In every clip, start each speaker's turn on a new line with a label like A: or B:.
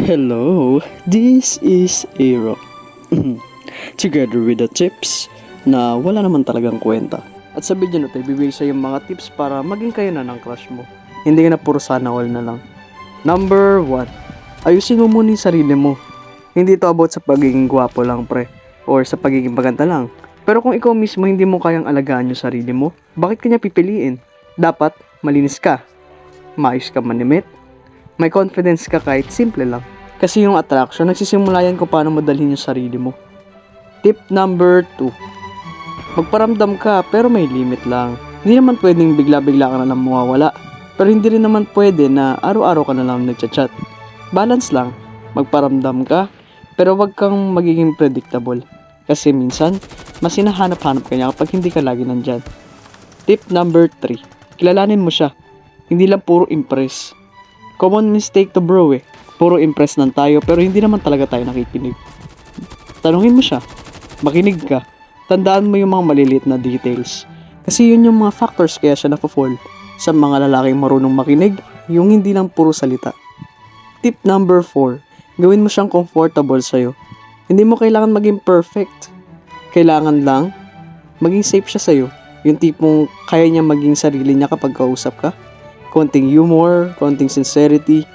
A: Hello, this is Aero. Together with the tips na wala naman talagang kwenta. At sa video na ito, ibibigay sa yung mga tips para maging kayo na ng crush mo. Hindi ka na puro sana all na lang. Number 1. Ayusin mo muna yung sarili mo. Hindi ito about sa pagiging gwapo lang pre, or sa pagiging maganda lang. Pero kung ikaw mismo hindi mo kayang alagaan yung sarili mo, bakit kanya pipiliin? Dapat malinis ka, maayos ka manimit, may confidence ka kahit simple lang. Kasi yung attraction, nagsisimula yan kung paano madalhin yung sarili mo. Tip number 2. Magparamdam ka pero may limit lang. Hindi naman pwedeng bigla-bigla ka na lang mawawala. Pero hindi rin naman pwede na araw-araw ka na lang nagchat-chat. Balance lang. Magparamdam ka pero wag kang magiging predictable. Kasi minsan, mas hinahanap-hanap ka niya kapag hindi ka lagi nandyan. Tip number 3. Kilalanin mo siya. Hindi lang puro impress. Common mistake to bro eh. Puro impress lang tayo pero hindi naman talaga tayo nakikinig. Tanungin mo siya. Makinig ka. Tandaan mo yung mga maliliit na details. Kasi yun yung mga factors kaya siya napafall sa mga lalaking marunong makinig, yung hindi lang puro salita. Tip number 4. Gawin mo siyang comfortable sa'yo. Hindi mo kailangan maging perfect. Kailangan lang maging safe siya sa'yo. Yung tipong kaya niya maging sarili niya kapag kausap ka. Konting humor, konting sincerity.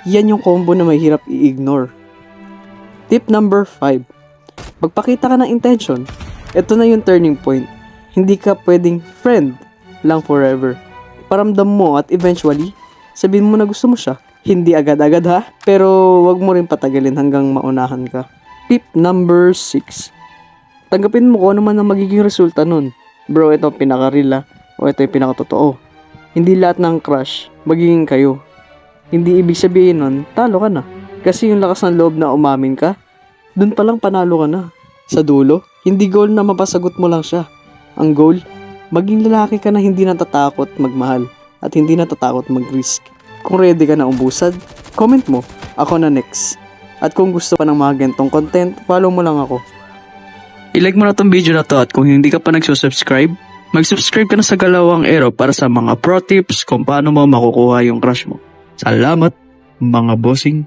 A: Yan yung combo na mahirap i-ignore. Tip number 5. Magpakita ka ng intention. Ito na yung turning point. Hindi ka pwedeng friend lang forever. Paramdam mo at eventually, sabihin mo na gusto mo siya. Hindi agad-agad ha, pero wag mo rin patagalin hanggang maunahan ka. Tip number 6. Tanggapin mo kung ano man ang magiging resulta nun. Bro, ito ang pinaka-real ha, o ito yung pinaka-totoo. Hindi lahat ng crush magiging kayo. Hindi ibig sabihin nun, talo ka na. Kasi yung lakas ng loob na umamin ka, dun palang panalo ka na. Sa dulo, hindi goal na mapasagot mo lang siya. Ang goal, maging lalaki ka na hindi natatakot magmahal at hindi natatakot mag-risk. Kung ready ka na umbusad, comment mo, ako na next. At kung gusto ka ng mga gantong content, follow mo lang ako. I-like mo na tong video na to at kung hindi ka pa nagsusubscribe, mag-subscribe ka na sa Galawang Aero para sa mga pro tips kung paano mo makukuha yung crush mo. Salamat, mga bossing!